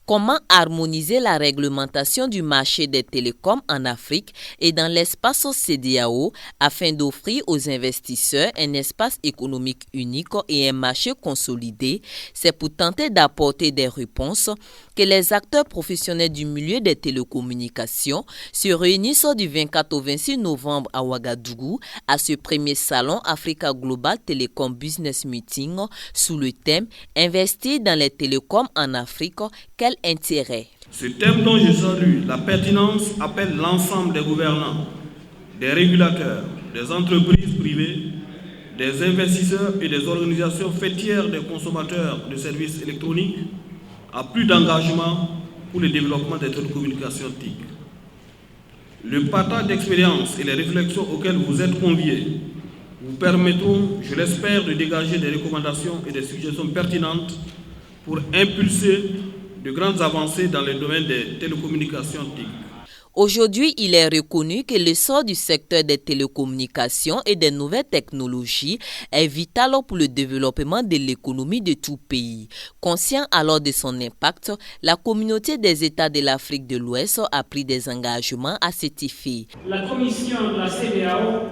Comment harmoniser la réglementation du marché des télécoms en Afrique et dans l'espace CEDEAO afin d'offrir aux investisseurs un espace économique unique et un marché consolidé? C'est pour tenter d'apporter des réponses que les acteurs professionnels du milieu des télécommunications se réunissent du 24 au 26 novembre à Ouagadougou à ce premier salon Africa Global Telecom Business Meeting sous le thème « Investir dans les télécoms en Afrique, quel intérêt ?» Ce thème dont je salue la pertinence appelle l'ensemble des gouvernants, des régulateurs, des entreprises privées, des investisseurs et des organisations fêtières des consommateurs de services électroniques à plus d'engagement pour le développement des télécommunications TIC. Le partage d'expériences et les réflexions auxquelles vous êtes conviés vous permettront, je l'espère, de dégager des recommandations et des suggestions pertinentes pour impulser de grandes avancées dans le domaine des télécommunications TIC. Aujourd'hui, il est reconnu que l'essor du secteur des télécommunications et des nouvelles technologies est vital pour le développement de l'économie de tout pays. Conscient alors de son impact, la communauté des États de l'Afrique de l'Ouest a pris des engagements à cet effet. La commission de la CEDEAO,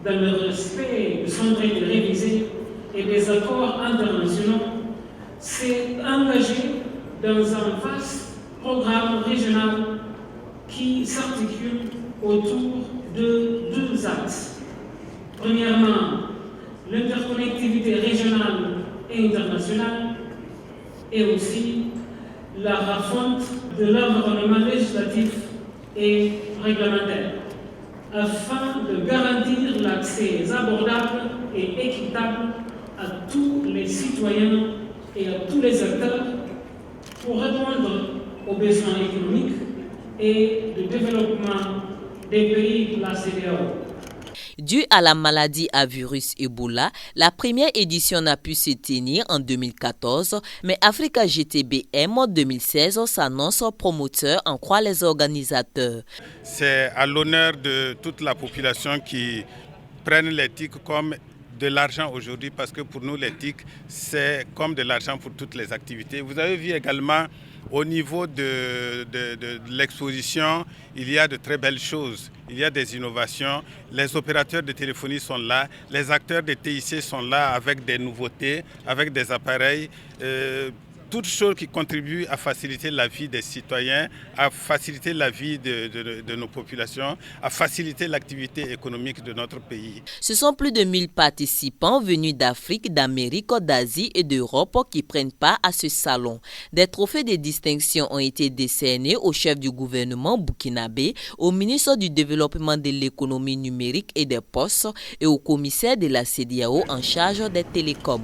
dans le respect de son droit de réviser et des accords internationaux, s'est engagée dans un vaste programme régional qui s'articule autour de deux axes. Premièrement, l'interconnectivité régionale et internationale, et aussi la refonte de l'environnement législatif et réglementaire, afin de garantir l'accès abordable et équitable à tous les citoyens et à tous les acteurs pour répondre aux besoins économiques et de développement des pays de la CEDEAO. Dû à la maladie à virus Ebola, la première édition n'a pu se tenir en 2014, mais Africa GTBM 2016 s'annonce promoteur, en croient les organisateurs. C'est à l'honneur de toute la population qui prennent les TIC comme de l'argent aujourd'hui, parce que pour nous les TIC c'est comme de l'argent pour toutes les activités. Vous avez vu également au niveau de l'exposition, il y a de très belles choses, il y a des innovations, les opérateurs de téléphonie sont là, les acteurs de TIC sont là avec des nouveautés, avec des appareils, toutes choses qui contribuent à faciliter la vie des citoyens, à faciliter la vie de nos populations, à faciliter l'activité économique de notre pays. Ce sont plus de 1000 participants venus d'Afrique, d'Amérique, d'Asie et d'Europe qui prennent part à ce salon. Des trophées de distinction ont été décernés au chef du gouvernement burkinabé, au ministre du Développement de l'économie numérique et des postes et au commissaire de la CEDEAO en charge des télécoms.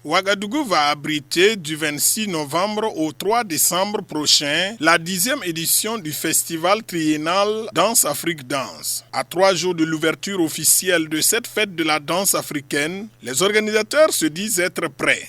Ouagadougou va abriter du 26 novembre au 3 décembre prochain la 10e édition du festival triennal Danse Afrique Danse. À 3 jours de l'ouverture officielle de cette fête de la danse africaine, les organisateurs se disent être prêts.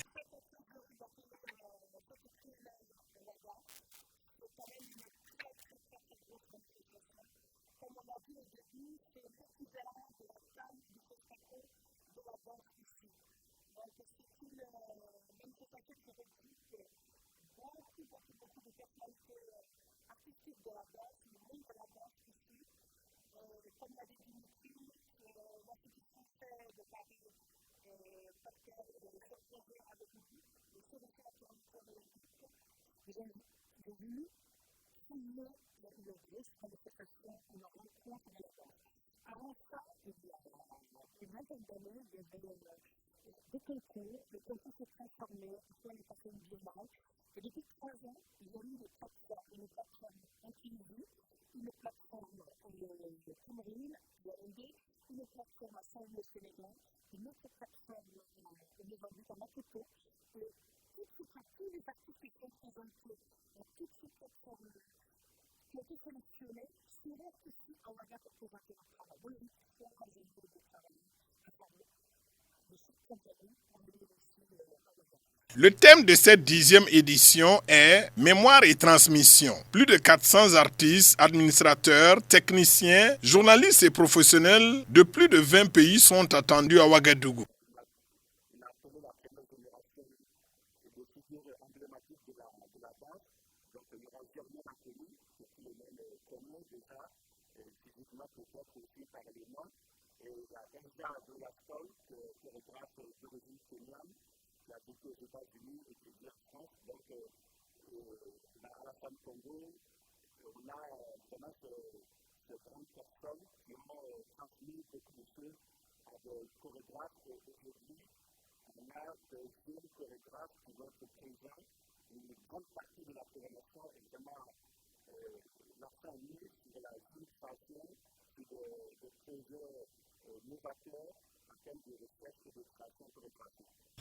Le thème de cette 10e édition est Mémoire et transmission. Plus de 400 artistes, administrateurs, techniciens, journalistes et professionnels de plus de 20 pays sont attendus à Ouagadougou.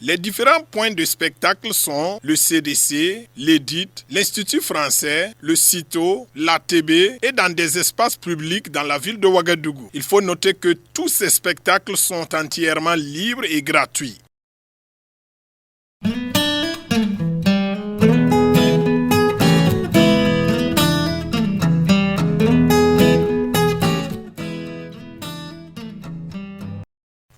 Les différents points de spectacle sont le CDC, l'EDIT, l'Institut français, le CITO, l'ATB et dans des espaces publics dans la ville de Ouagadougou. Il faut noter que tous ces spectacles sont entièrement libres et gratuits.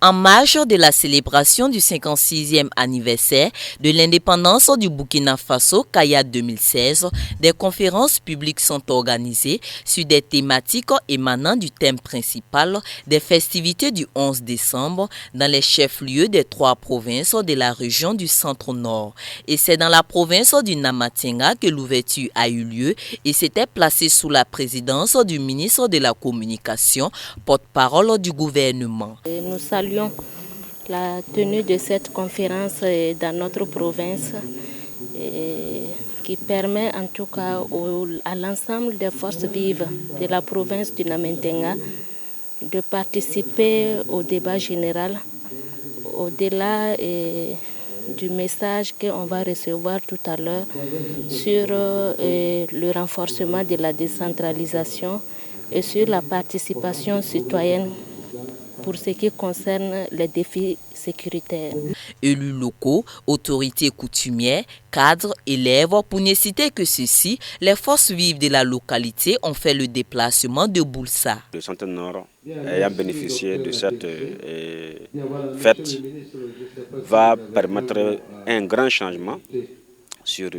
En marge de la célébration du 56e anniversaire de l'indépendance du Burkina Faso, Kaya 2016, des conférences publiques sont organisées sur des thématiques émanant du thème principal des festivités du 11 décembre dans les chefs-lieux des 3 provinces de la région du Centre-Nord. Et c'est dans la province du Namatenga que l'ouverture a eu lieu et s'était placée sous la présidence du ministre de la Communication, porte-parole du gouvernement. Nous saluons la tenue de cette conférence dans notre province qui permet en tout cas à l'ensemble des forces vives de la province du Namatenga de participer au débat général au-delà du message qu'on va recevoir tout à l'heure sur le renforcement de la décentralisation et sur la participation citoyenne pour ce qui concerne les défis sécuritaires. Élus locaux, autorités coutumières, cadres, élèves, pour ne citer que ceci, les forces vives de la localité ont fait le déplacement de Boulssa. Le Centre-Nord, ayant bénéficié de cette fête, va permettre un grand changement sur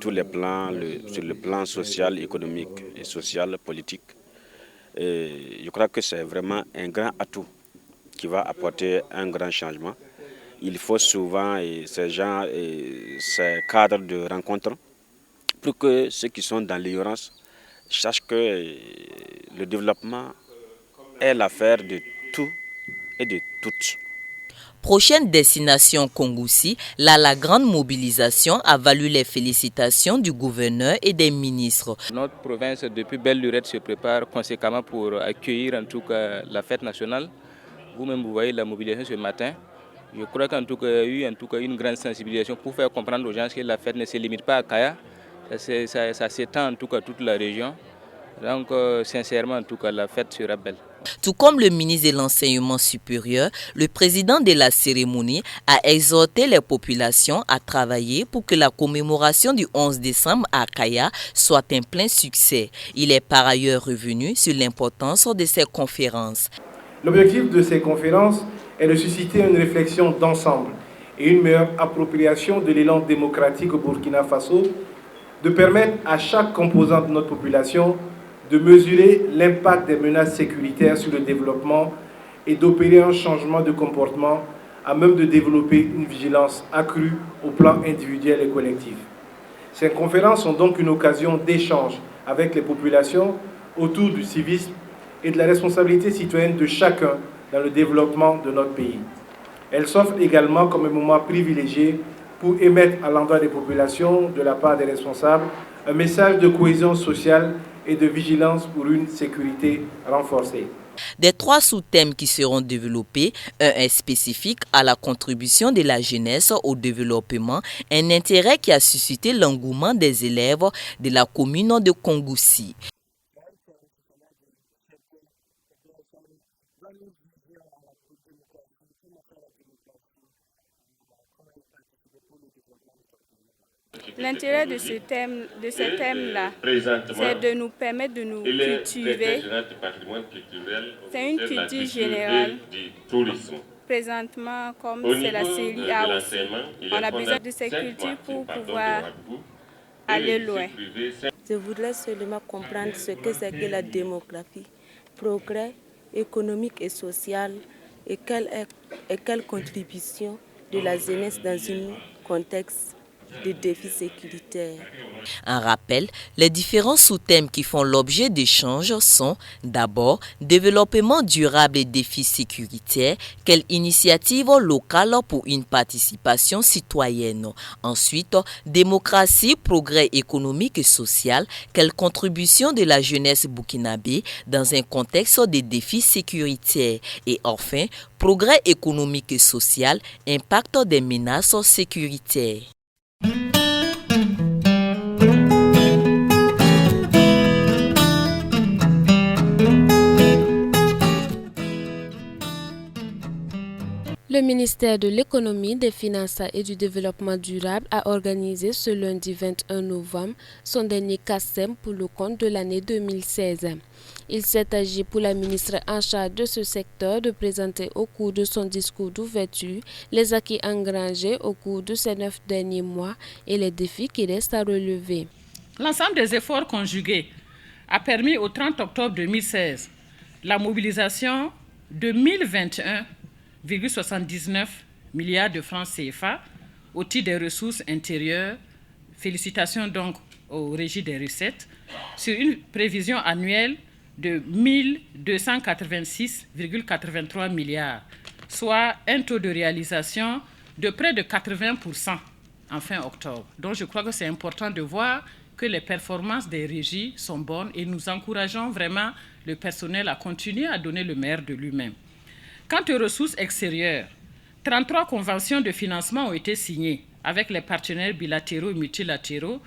tous les plans, sur le plan social, économique et social, politique. Et je crois que c'est vraiment un grand atout qui va apporter un grand changement. Il faut souvent ces gens et ces cadres de rencontre pour que ceux qui sont dans l'ignorance sachent que le développement est l'affaire de tout et de toutes. Prochaine destination Kongoussi, là la grande mobilisation a valu les félicitations du gouverneur et des ministres. Notre province depuis belle lurette se prépare conséquemment pour accueillir en tout cas la fête nationale. Vous-même vous voyez la mobilisation ce matin. Je crois qu'en tout cas il y a eu une grande sensibilisation pour faire comprendre aux gens que la fête ne se limite pas à Kaya. Ça s'étend en tout cas à toute la région. Donc sincèrement en tout cas la fête sera belle. Tout comme le ministre de l'Enseignement supérieur, le président de la cérémonie a exhorté les populations à travailler pour que la commémoration du 11 décembre à Kaya soit un plein succès. Il est par ailleurs revenu sur l'importance de ces conférences. L'objectif de ces conférences est de susciter une réflexion d'ensemble et une meilleure appropriation de l'élan démocratique au Burkina Faso, de permettre à chaque composant de notre population de mesurer l'impact des menaces sécuritaires sur le développement et d'opérer un changement de comportement à même de développer une vigilance accrue au plan individuel et collectif. Ces conférences sont donc une occasion d'échange avec les populations autour du civisme et de la responsabilité citoyenne de chacun dans le développement de notre pays. Elle s'offre également comme un moment privilégié pour émettre à l'endroit des populations, de la part des responsables, un message de cohésion sociale et de vigilance pour une sécurité renforcée. Des 3 sous-thèmes qui seront développés, un est spécifique à la contribution de la jeunesse au développement, un intérêt qui a suscité l'engouement des élèves de la commune de Kongoussi. L'intérêt de ce thème-là, c'est de nous permettre de nous cultiver. C'est une culture générale. Présentement, comme c'est la série A aussi, on a besoin de ces cultures pour pouvoir aller loin. Je voudrais seulement comprendre ce que c'est que la démographie, progrès économique et social et quelle contribution de la jeunesse dans un contexte de défis sécuritaires. En rappel, les différents sous-thèmes qui font l'objet d'échanges sont d'abord développement durable et défis sécuritaires, quelle initiative locale pour une participation citoyenne. Ensuite, démocratie, progrès économique et social, quelle contribution de la jeunesse burkinabé dans un contexte de défis sécuritaires. Et enfin, progrès économique et social, impact des menaces sécuritaires. Le ministère de l'Économie, des Finances et du Développement durable a organisé ce lundi 21 novembre son dernier CACEM pour le compte de l'année 2016. Il s'est agi pour la ministre en charge de ce secteur de présenter au cours de son discours d'ouverture les acquis engrangés au cours de ces 9 derniers mois et les défis qui restent à relever. L'ensemble des efforts conjugués a permis au 30 octobre 2016 la mobilisation de 1021,79 milliards de francs CFA au titre des ressources intérieures. Félicitations donc au Régie des recettes sur une prévision annuelle de 1286,83 milliards, soit un taux de réalisation de près de 80% en fin octobre. Donc je crois que c'est important de voir que les performances des régies sont bonnes et nous encourageons vraiment le personnel à continuer à donner le meilleur de lui-même. Quant aux ressources extérieures, 33 conventions de financement ont été signées avec les partenaires bilatéraux et multilatéraux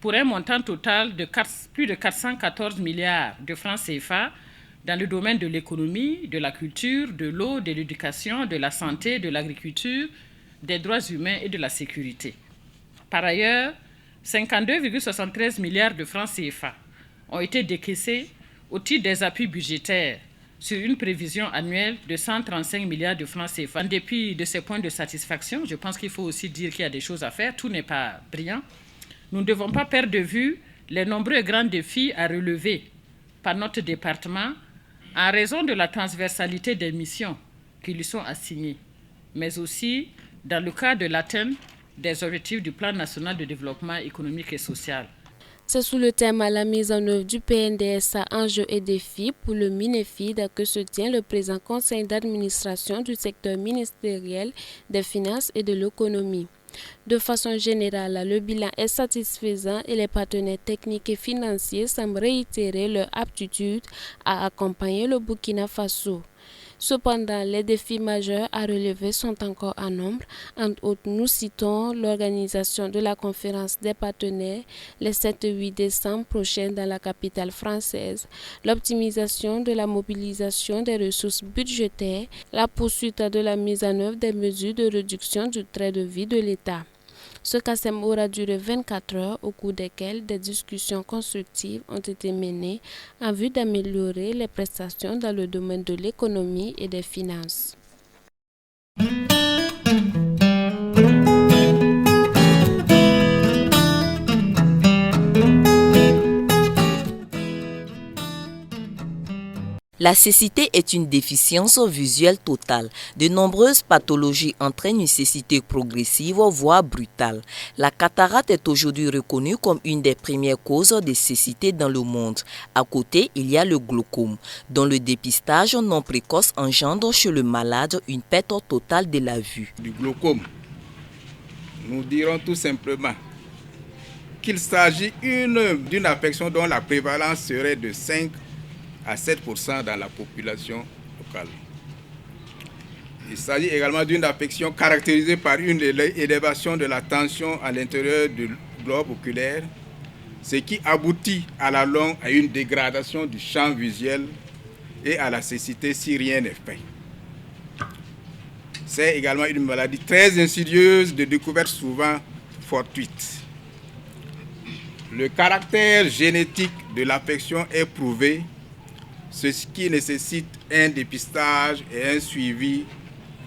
pour un montant total de plus de 414 milliards de francs CFA dans le domaine de l'économie, de la culture, de l'eau, de l'éducation, de la santé, de l'agriculture, des droits humains et de la sécurité. Par ailleurs, 52,73 milliards de francs CFA ont été décaissés au titre des appuis budgétaires sur une prévision annuelle de 135 milliards de francs CFA. En dépit de ces points de satisfaction, je pense qu'il faut aussi dire qu'il y a des choses à faire. Tout n'est pas brillant. Nous ne devons pas perdre de vue les nombreux grands défis à relever par notre département en raison de la transversalité des missions qui lui sont assignées, mais aussi dans le cadre de l'atteinte des objectifs du Plan national de développement économique et social. C'est sous le thème à la mise en œuvre du PNDSA enjeux et défis pour le MINEFID que se tient le présent conseil d'administration du secteur ministériel des finances et de l'économie. De façon générale, le bilan est satisfaisant et les partenaires techniques et financiers semblent réitérer leur aptitude à accompagner le Burkina Faso. Cependant, les défis majeurs à relever sont encore en nombre. Entre autres, nous citons l'organisation de la conférence des partenaires les 7 et 8 décembre prochains dans la capitale française, l'optimisation de la mobilisation des ressources budgétaires, la poursuite de la mise en œuvre des mesures de réduction du train de vie de l'État. Ce CACEM aura duré 24 heures au cours desquelles des discussions constructives ont été menées en vue d'améliorer les prestations dans le domaine de l'économie et des finances. La cécité est une déficience visuelle totale. De nombreuses pathologies entraînent une cécité progressive, voire brutale. La cataracte est aujourd'hui reconnue comme une des premières causes de cécité dans le monde. À côté, il y a le glaucome, dont le dépistage non précoce engendre chez le malade une perte totale de la vue. Du glaucome, nous dirons tout simplement qu'il s'agit d'une affection dont la prévalence serait de 5 à 7% dans la population locale. Il s'agit également d'une affection caractérisée par une élévation de la tension à l'intérieur du globe oculaire, ce qui aboutit à la longue à une dégradation du champ visuel et à la cécité si rien n'est fait. C'est également une maladie très insidieuse de découverte souvent fortuite. Le caractère génétique de l'affection est prouvé, ce qui nécessite un dépistage et un suivi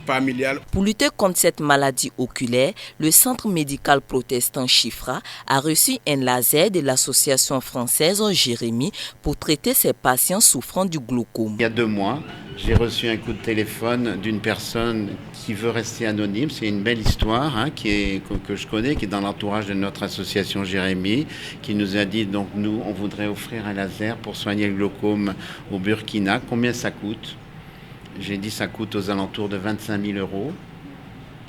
familial. Pour lutter contre cette maladie oculaire, le Centre médical protestant Chifra a reçu un laser de l'association française Jérémie pour traiter ses patients souffrant du glaucome. Il y a 2 mois, j'ai reçu un coup de téléphone d'une personne qui veut rester anonyme. C'est une belle histoire que je connais, qui est dans l'entourage de notre association Jérémie, qui nous a dit, donc nous, on voudrait offrir un laser pour soigner le glaucome au Burkina. Combien ça coûte ? J'ai dit, ça coûte aux alentours de 25 000 €.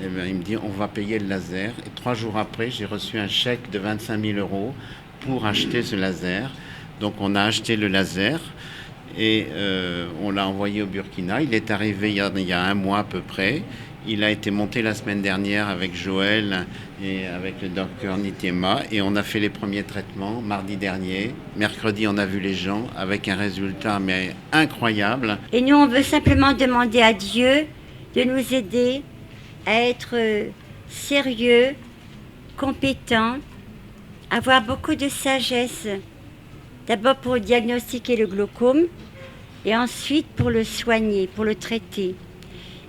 Et bien, il me dit, on va payer le laser. Et 3 jours après, j'ai reçu un chèque de 25 000 € pour acheter ce laser. Donc, on a acheté le laser et on l'a envoyé au Burkina. Il est arrivé il y a 1 mois à peu près. Il a été monté la semaine dernière avec Joël et avec le docteur Nitema. Et on a fait les premiers traitements mardi dernier. Mercredi, on a vu les gens avec un résultat mais incroyable. Et nous, on veut simplement demander à Dieu de nous aider à être sérieux, compétents, avoir beaucoup de sagesse. D'abord pour diagnostiquer le glaucome et ensuite pour le soigner, pour le traiter.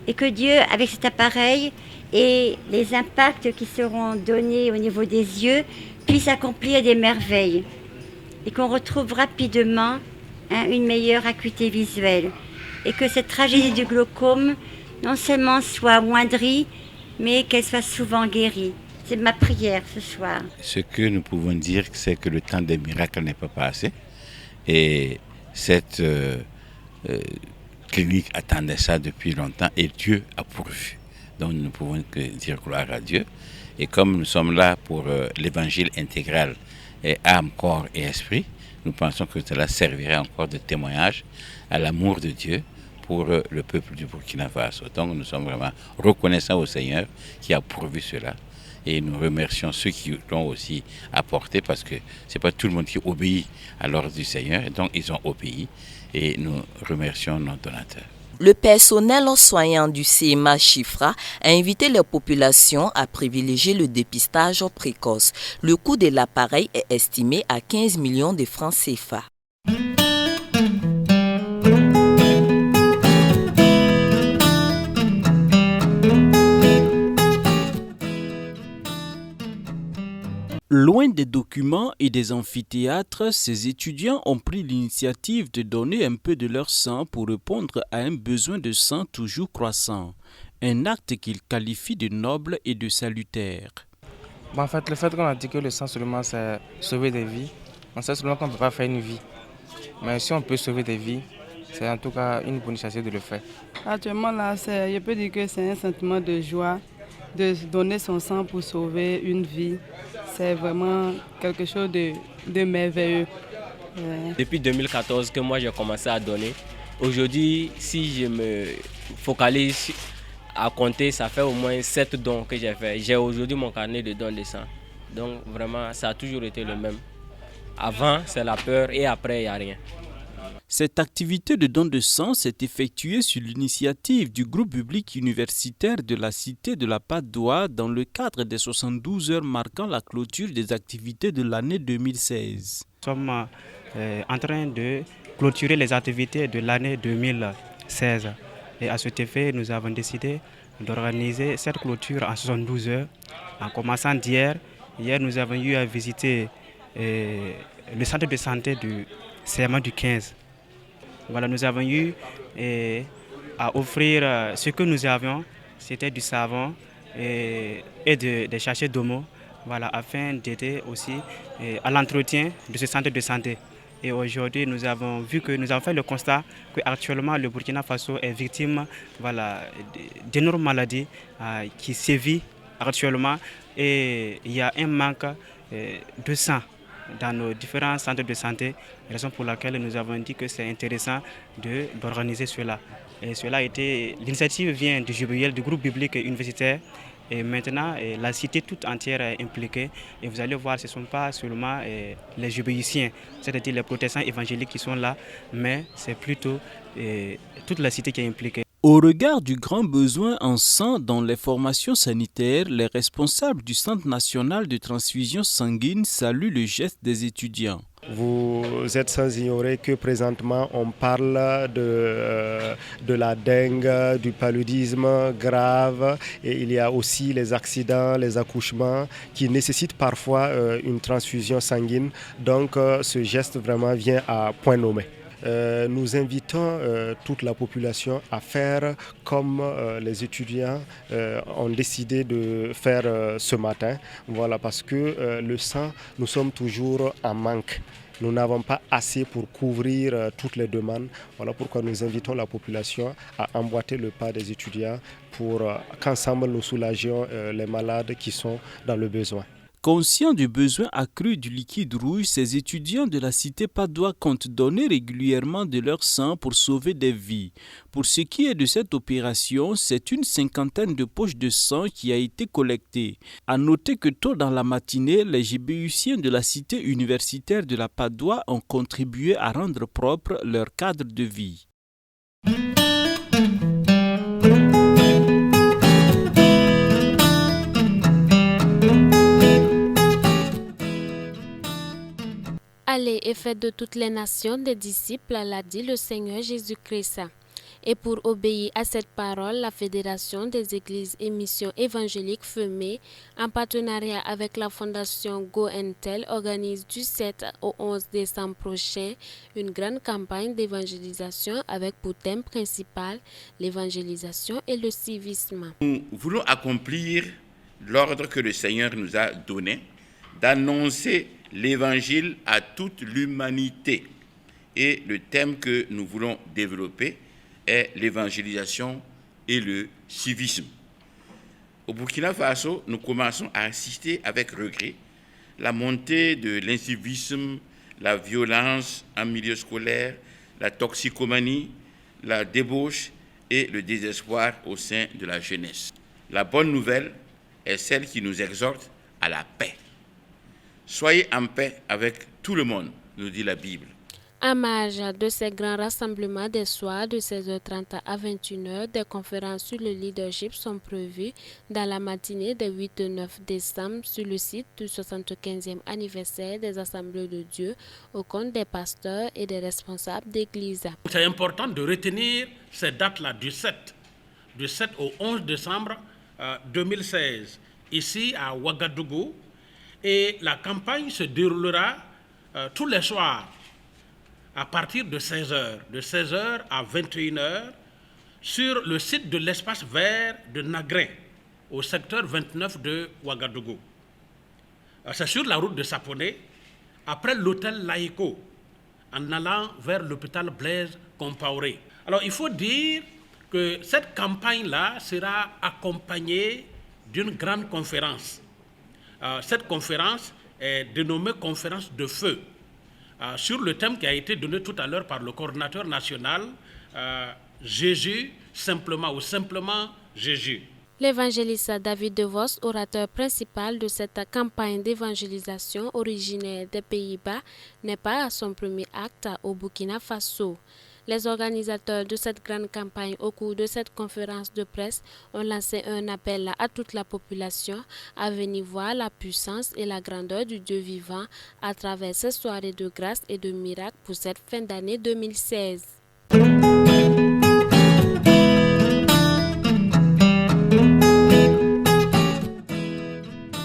Et que Dieu, avec cet appareil et les impacts qui seront donnés au niveau des yeux, puisse accomplir des merveilles. Et qu'on retrouve rapidement une meilleure acuité visuelle. Et que cette tragédie du glaucome, non seulement soit amoindrie, mais qu'elle soit souvent guérie. C'est ma prière ce soir. Ce que nous pouvons dire, c'est que le temps des miracles n'est pas passé. Et cette clinique attendait ça depuis longtemps et Dieu a pourvu. Donc nous ne pouvons que dire gloire à Dieu. Et comme nous sommes là pour l'évangile intégral, et âme, corps et esprit, nous pensons que cela servirait encore de témoignage à l'amour de Dieu pour le peuple du Burkina Faso. Donc nous sommes vraiment reconnaissants au Seigneur qui a pourvu cela. Et nous remercions ceux qui l'ont aussi apporté parce que ce n'est pas tout le monde qui obéit à l'ordre du Seigneur. Et donc ils ont obéi et nous remercions nos donateurs. Le personnel soignant du CMA Chifra a invité les populations à privilégier le dépistage précoce. Le coût de l'appareil est estimé à 15 millions de francs CFA. Loin des documents et des amphithéâtres, ces étudiants ont pris l'initiative de donner un peu de leur sang pour répondre à un besoin de sang toujours croissant. Un acte qu'ils qualifient de noble et de salutaire. En fait, le fait qu'on a dit que le sang seulement c'est sauver des vies, on sait seulement qu'on ne peut pas faire une vie. Mais si on peut sauver des vies, c'est en tout cas une bonne initiative de le faire. Actuellement, là, je peux dire que c'est un sentiment de joie de donner son sang pour sauver une vie. C'est vraiment quelque chose de merveilleux. Depuis 2014 que moi j'ai commencé à donner. Aujourd'hui, si je me focalise à compter, ça fait au moins 7 dons que j'ai fait. J'ai aujourd'hui mon carnet de dons de sang. Donc vraiment, ça a toujours été le même. Avant, c'est la peur et après, il n'y a rien. Cette activité de don de sang s'est effectuée sur l'initiative du groupe public universitaire de la cité de la Padoue dans le cadre des 72 heures marquant la clôture des activités de l'année 2016. Nous sommes en train de clôturer les activités de l'année 2016. Et à cet effet, nous avons décidé d'organiser cette clôture en 72 heures. En commençant d'hier, nous avons eu à visiter le centre de santé du CMA du 15. Voilà, nous avons eu à offrir ce que nous avions, c'était du savon et des sachets d'omo, voilà, afin d'aider aussi à l'entretien de ce centre de santé. Et aujourd'hui, nous avons vu que nous avons fait le constat qu'actuellement le Burkina Faso est victime, voilà, d'énormes maladies qui sévissent actuellement, et il y a un manque de sang dans nos différents centres de santé, raison pour laquelle nous avons dit que c'est intéressant d'organiser cela. Et cela a été, l'initiative vient du JBUL, du groupe biblique universitaire, et maintenant la cité toute entière est impliquée. Et vous allez voir, ce ne sont pas seulement les JBUiens, c'est-à-dire les protestants évangéliques qui sont là, mais c'est plutôt toute la cité qui est impliquée. Au regard du grand besoin en sang dans les formations sanitaires, les responsables du Centre national de transfusion sanguine saluent le geste des étudiants. Vous êtes sans ignorer que présentement on parle de la dengue, du paludisme grave, et il y a aussi les accidents, les accouchements qui nécessitent parfois une transfusion sanguine. Donc ce geste vraiment vient à point nommé. Nous invitons toute la population à faire comme les étudiants ont décidé de faire ce matin. Voilà, parce que le sang, nous sommes toujours en manque. Nous n'avons pas assez pour couvrir toutes les demandes. Voilà pourquoi nous invitons la population à emboîter le pas des étudiants pour qu'ensemble nous soulagions les malades qui sont dans le besoin. Conscients du besoin accru du liquide rouge, ces étudiants de la cité Padoua comptent donner régulièrement de leur sang pour sauver des vies. Pour ce qui est de cette opération, c'est une 50aine de poches de sang qui a été collectée. À noter que tôt dans la matinée, les JBUiens de la cité universitaire de la Padoua ont contribué à rendre propre leur cadre de vie. Allez et faites de toutes les nations des disciples, l'a dit le Seigneur Jésus-Christ. Et pour obéir à cette parole, la Fédération des Églises et Missions évangéliques FEME, en partenariat avec la Fondation GoEntel, organise du 7 au 11 décembre prochain une grande campagne d'évangélisation avec pour thème principal l'évangélisation et le civisme. Nous voulons accomplir l'ordre que le Seigneur nous a donné d'annoncer l'évangile à toute l'humanité. Et le thème que nous voulons développer est l'évangélisation et le civisme. Au Burkina Faso, nous commençons à assister avec regret la montée de l'incivisme, la violence en milieu scolaire, la toxicomanie, la débauche et le désespoir au sein de la jeunesse. La bonne nouvelle est celle qui nous exhorte à la paix. Soyez en paix avec tout le monde, nous dit la Bible. En marge de ces grands rassemblements des soirs de 16h30 à 21h, des conférences sur le leadership sont prévues dans la matinée des 8 et 9 décembre sur le site du 75e anniversaire des Assemblées de Dieu au compte des pasteurs et des responsables d'église. C'est important de retenir ces dates-là du 7 au 11 décembre 2016, ici à Ouagadougou. Et la campagne se déroulera tous les soirs à partir de 16h, de 16h à 21h, sur le site de l'espace vert de Nagrin, au secteur 29 de Ouagadougou. C'est sur la route de Saponé, après l'hôtel Laïko, en allant vers l'hôpital Blaise Compaoré. Alors il faut dire que cette campagne-là sera accompagnée d'une grande conférence. Cette conférence est dénommée conférence de feu, sur le thème qui a été donné tout à l'heure par le coordinateur national, Jésus simplement ou simplement Jésus. L'évangéliste David De Vos, orateur principal de cette campagne d'évangélisation originaire des Pays-Bas, n'est pas à son premier acte au Burkina Faso. Les organisateurs de cette grande campagne au cours de cette conférence de presse ont lancé un appel à toute la population à venir voir la puissance et la grandeur du Dieu vivant à travers ces soirées de grâce et de miracles pour cette fin d'année 2016.